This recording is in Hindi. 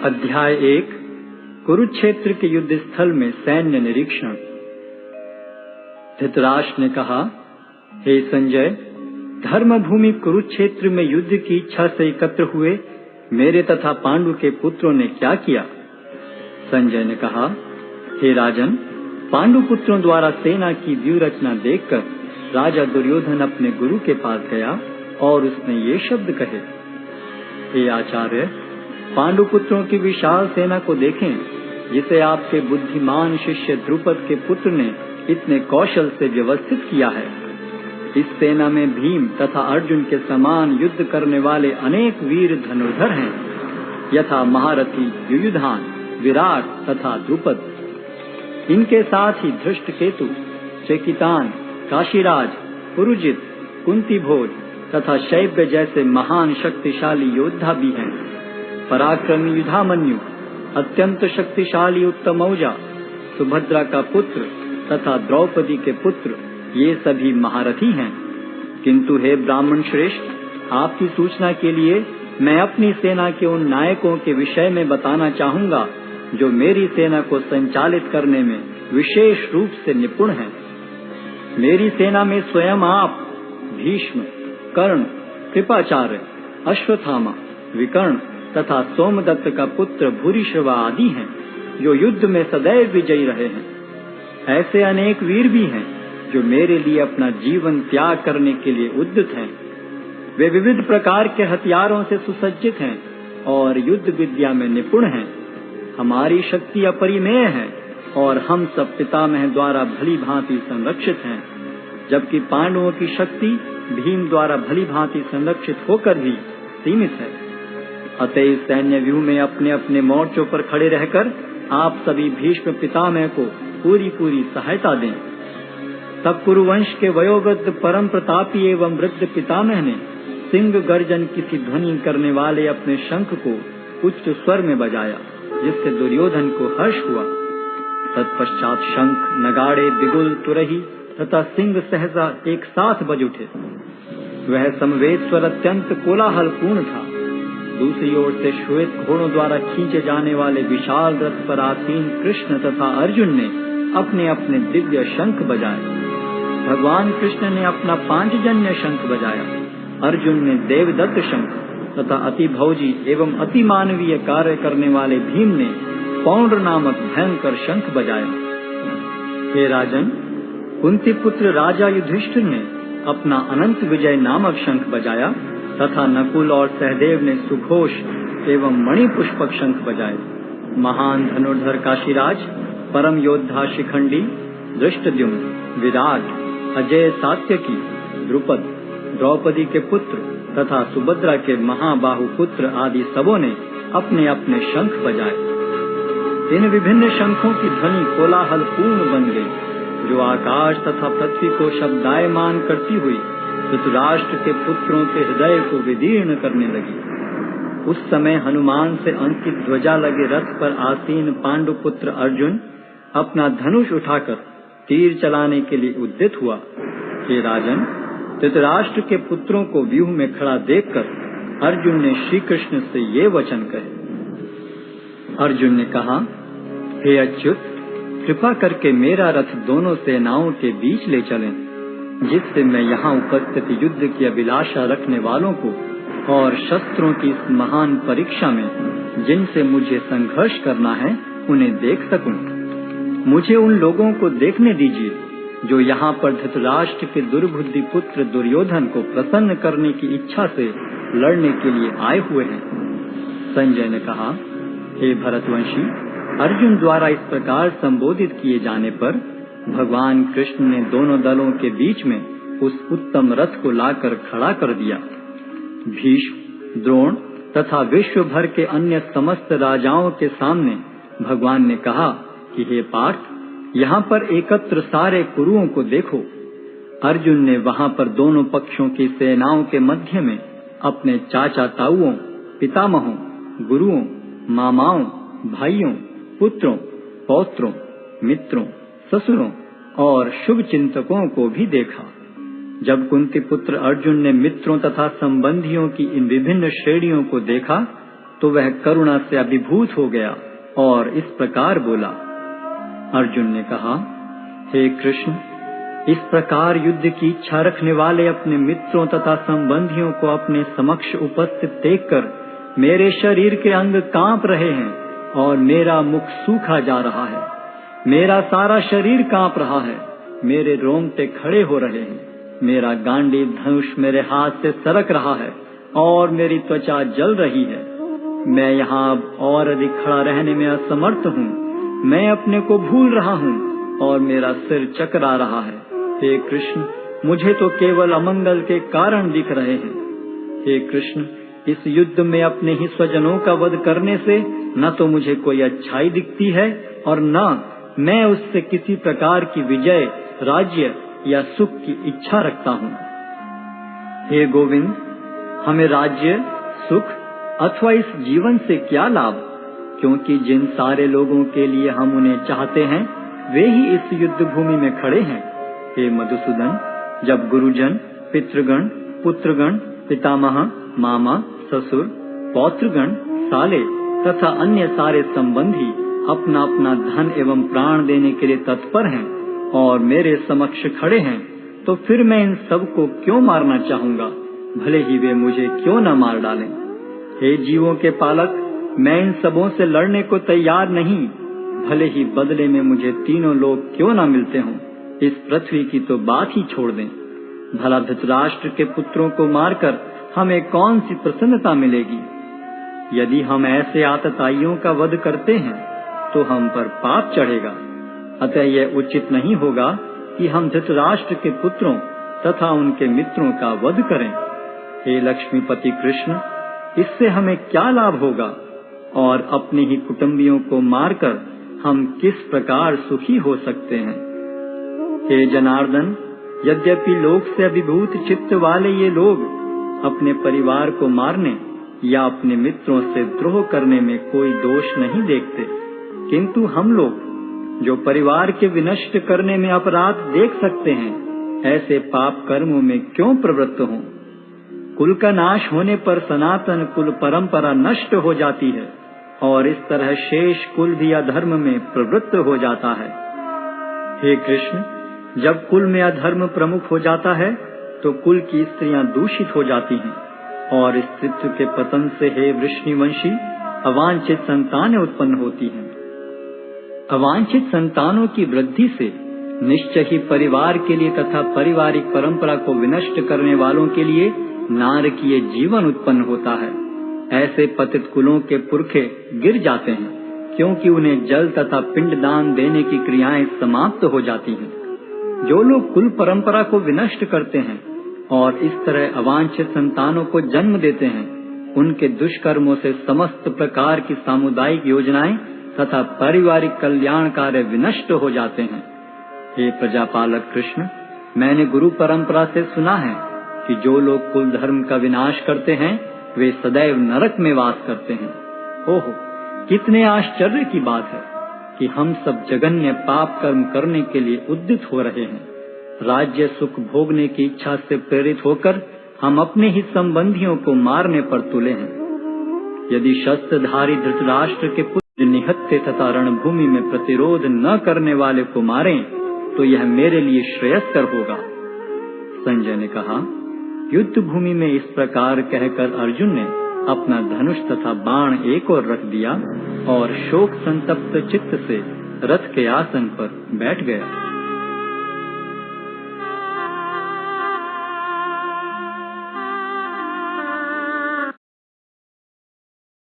अध्याय 1 कुरुक्षेत्र के युद्ध स्थल में सैन्य निरीक्षण। धृतराष्ट्र ने कहा, हे संजय, धर्मभूमि कुरुक्षेत्र में युद्ध की इच्छा से एकत्र हुए मेरे तथा पांडु के पुत्रों ने क्या किया? संजय ने कहा, हे राजन, पांडु पुत्रों द्वारा सेना की व्यूह रचना देखकर राजा दुर्योधन अपने गुरु के पास गया और उसने ये शब्द कहे, हे आचार्य, पांडु पुत्रों की विशाल सेना को देखें, जिसे आपके बुद्धिमान शिष्य द्रुपद के पुत्र ने इतने कौशल से व्यवस्थित किया है। इस सेना में भीम तथा अर्जुन के समान युद्ध करने वाले अनेक वीर धनुर्धर हैं, यथा महारथी युयुधान, विराट तथा द्रुपद। इनके साथ ही धृष्टकेतु, चेकितान, काशीराज, पुरुजित, कुंतीभोज तथा शैब्य जैसे महान शक्तिशाली योद्धा भी हैं। पराक्रमी युधामन्यु, अत्यंत शक्तिशाली उत्तमौजा, सुभद्रा का पुत्र तथा द्रौपदी के पुत्र, ये सभी महारथी हैं। किंतु हे ब्राह्मण श्रेष्ठ, आपकी सूचना के लिए मैं अपनी सेना के उन नायकों के विषय में बताना चाहूँगा जो मेरी सेना को संचालित करने में विशेष रूप से निपुण हैं। मेरी सेना में स्वयं आप, भीष्म, कर्ण, कृपाचार्य, अश्वत्थामा, विकर्ण तथा सोमदत्त का पुत्र भूरिश्रवा आदि हैं, जो युद्ध में सदैव विजयी रहे हैं। ऐसे अनेक वीर भी हैं जो मेरे लिए अपना जीवन त्याग करने के लिए उद्यत हैं। वे विविध प्रकार के हथियारों से सुसज्जित हैं और युद्ध विद्या में निपुण हैं। हमारी शक्ति अपरिमेय है और हम सब पितामह द्वारा भली भांति संरक्षित हैं, जबकि पांडवों की शक्ति भीम द्वारा भली भांति संरक्षित होकर भी सीमित है। अतएव सैन्य व्यूह में अपने अपने मोर्चों पर खड़े रहकर आप सभी भीष्म पितामह को पूरी पूरी सहायता दें। तब कुरुवंश के वयोवृद्ध परम प्रतापी एवं वृद्ध पितामह ने सिंह गर्जन की सी ध्वनि करने वाले अपने शंख को उच्च स्वर में बजाया, जिससे दुर्योधन को हर्ष हुआ। तत्पश्चात शंख, नगाड़े, बिगुल, तुरही तथा सिंह सहसा एक साथ बज उठे। वह समवेत स्वर अत्यंत कोलाहलपूर्ण था। दूसरी ओर से श्वेत घोड़ों द्वारा खींचे जाने वाले विशाल रथ पर आसीन कृष्ण तथा अर्जुन ने अपने अपने दिव्य शंख बजाए। भगवान कृष्ण ने अपना पांचजन्य शंख बजाया, अर्जुन ने देवदत्त शंख तथा अति भौजी एवं अति मानवीय कार्य करने वाले भीम ने पौंड्र नामक भयंकर शंख बजाया। हे राजन, कुंती पुत्र राजा युधिष्ठिर ने अपना अनंत विजय नामक शंख बजाया तथा नकुल और सहदेव ने सुघोष एवं मणिपुष्पक शंख बजाए। महान धनुर्धर काशीराज, परम योद्धा शिखंडी, धृष्टद्युम्न, विराट, अजय सात्यकी, द्रुपद, द्रौपदी के पुत्र तथा सुभद्रा के महाबाहु पुत्र आदि सबों ने अपने अपने शंख बजाए। इन विभिन्न शंखों की ध्वनि कोलाहल पूर्ण बन गई, जो आकाश तथा पृथ्वी को शब्दायमान करती हुई धृतराष्ट्र के पुत्रों के हृदय को विदीर्ण करने लगी। उस समय हनुमान से अंकित ध्वजा लगे रथ पर आसीन पांडु पुत्र अर्जुन अपना धनुष उठाकर तीर चलाने के लिए उद्यत हुआ। हे राजन, धृतराष्ट्र के पुत्रों को व्यूह में खड़ा देखकर अर्जुन ने श्री कृष्ण से ये वचन कहे। अर्जुन ने कहा, हे अच्युत, कृपा करके मेरा रथ दोनों सेनाओं के बीच ले चलें, जिससे मैं यहाँ उपस्थित युद्ध की अभिलाषा रखने वालों को और शस्त्रों की इस महान परीक्षा में जिनसे मुझे संघर्ष करना है उन्हें देख सकूं। मुझे उन लोगों को देखने दीजिए जो यहाँ पर धृतराष्ट्र के दुर्बुद्धि पुत्र दुर्योधन को प्रसन्न करने की इच्छा से लड़ने के लिए आए हुए हैं। संजय ने कहा, हे भरतवंशी, अर्जुन द्वारा इस प्रकार संबोधित किए जाने पर भगवान कृष्ण ने दोनों दलों के बीच में उस उत्तम रथ को लाकर खड़ा कर दिया। भीष्म, द्रोण तथा विश्व भर के अन्य समस्त राजाओं के सामने भगवान ने कहा कि हे पार्थ, यहाँ पर एकत्र सारे कुरुओं को देखो। अर्जुन ने वहाँ पर दोनों पक्षों की सेनाओं के मध्य में अपने चाचा ताऊओं, पितामहों, गुरुओं, मामाओं, भाइयों, पुत्रों, पौत्रों, मित्रों, ससुरों और शुभ चिंतकों को भी देखा। जब कुंती पुत्र अर्जुन ने मित्रों तथा संबंधियों की इन विभिन्न श्रेणियों को देखा तो वह करुणा से अभिभूत हो गया और इस प्रकार बोला। अर्जुन ने कहा, हे कृष्ण, इस प्रकार युद्ध की इच्छा रखने वाले अपने मित्रों तथा संबंधियों को अपने समक्ष उपस्थित देखकर मेरे शरीर के अंग कांप रहे हैं और मेरा मुख सूखा जा रहा है। मेरा सारा शरीर कांप रहा है, मेरे रोंगटे खड़े हो रहे हैं, मेरा गांडीव धनुष मेरे हाथ से सरक रहा है और मेरी त्वचा जल रही है। मैं यहाँ अब और अधिक खड़ा रहने में असमर्थ हूँ। मैं अपने को भूल रहा हूँ और मेरा सिर चकरा रहा है। हे कृष्ण, मुझे तो केवल अमंगल के कारण दिख रहे हैं। हे कृष्ण, इस युद्ध में अपने ही स्वजनों का वध करने से न तो मुझे कोई अच्छाई दिखती है और न मैं उससे किसी प्रकार की विजय, राज्य या सुख की इच्छा रखता हूँ। हे गोविंद, हमें राज्य, सुख अथवा इस जीवन से क्या लाभ, क्योंकि जिन सारे लोगों के लिए हम उन्हें चाहते हैं वे ही इस युद्ध भूमि में खड़े हैं। हे मधुसूदन, जब गुरुजन, पितृगण, पुत्रगण, पितामह, मामा, ससुर, पौत्रगण, साले तथा अन्य सारे संबंधी अपना अपना धन एवं प्राण देने के लिए तत्पर हैं और मेरे समक्ष खड़े हैं, तो फिर मैं इन सब को क्यों मारना चाहूँगा, भले ही वे मुझे क्यों न मार डालें। हे जीवों के पालक, मैं इन सबों से लड़ने को तैयार नहीं, भले ही बदले में मुझे तीनों लोग क्यों न मिलते हों। इस पृथ्वी की तो बात ही छोड़ दें। भला धृतराष्ट्र के पुत्रों को मारकर हमें कौन सी प्रसन्नता मिलेगी। यदि हम ऐसे आतताइयों का वध करते हैं तो हम पर पाप चढ़ेगा। अतः यह उचित नहीं होगा कि हम धृतराष्ट्र के पुत्रों तथा उनके मित्रों का वध करें। हे लक्ष्मीपति कृष्ण, इससे हमें क्या लाभ होगा और अपने ही कुटुंबियों को मारकर हम किस प्रकार सुखी हो सकते हैं। हे जनार्दन, यद्यपि लोक से अभिभूत चित्त वाले ये लोग अपने परिवार को मारने या अपने मित्रों से द्रोह करने में कोई दोष नहीं देखते, किंतु हम लोग जो परिवार के विनष्ट करने में अपराध देख सकते हैं, ऐसे पाप कर्मों में क्यों प्रवृत्त हों। कुल का नाश होने पर सनातन कुल परंपरा नष्ट हो जाती है और इस तरह शेष कुल भी अधर्म में प्रवृत्त हो जाता है। हे कृष्ण, जब कुल में अधर्म प्रमुख हो जाता है तो कुल की स्त्रियां दूषित हो जाती हैं और स्त्रीत्व के पतन से हे वृष्णिवंशी अवांछित संतानें उत्पन्न होती हैं। अवांछित संतानों की वृद्धि से निश्चय ही परिवार के लिए तथा पारिवारिक परंपरा को विनष्ट करने वालों के लिए नारकीय जीवन उत्पन्न होता है। ऐसे पतित कुलों के पुरखे गिर जाते हैं, क्योंकि उन्हें जल तथा पिंड दान देने की क्रियाएं समाप्त हो जाती हैं। जो लोग कुल परंपरा को विनष्ट करते हैं और इस तरह अवांछित संतानों को जन्म देते हैं, उनके दुष्कर्मों से समस्त प्रकार की सामुदायिक योजनाएं तथा पारिवारिक कल्याण कार्य विनष्ट हो जाते हैं। हे प्रजापालक कृष्ण, मैंने गुरु परंपरा से सुना है कि जो लोग कुल धर्म का विनाश करते हैं वे सदैव नरक में वास करते हैं। ओहो, कितने आश्चर्य की बात है कि हम सब जघन्य पाप कर्म करने के लिए उद्यत हो रहे हैं। राज्य सुख भोगने की इच्छा से प्रेरित होकर हम अपने ही संबंधियों को मारने पर तुले हैं। यदि शस्त्रधारी धृतराष्ट्र के पुत्र निहत्थे तथा रणभूमि में प्रतिरोध न करने वाले को मारें तो यह मेरे लिए श्रेयस्कर होगा। संजय ने कहा, युद्ध भूमि में इस प्रकार कहकर अर्जुन ने अपना धनुष तथा बाण एक ओर रख दिया और शोक संतप्त चित्त से रथ के आसन पर बैठ गया।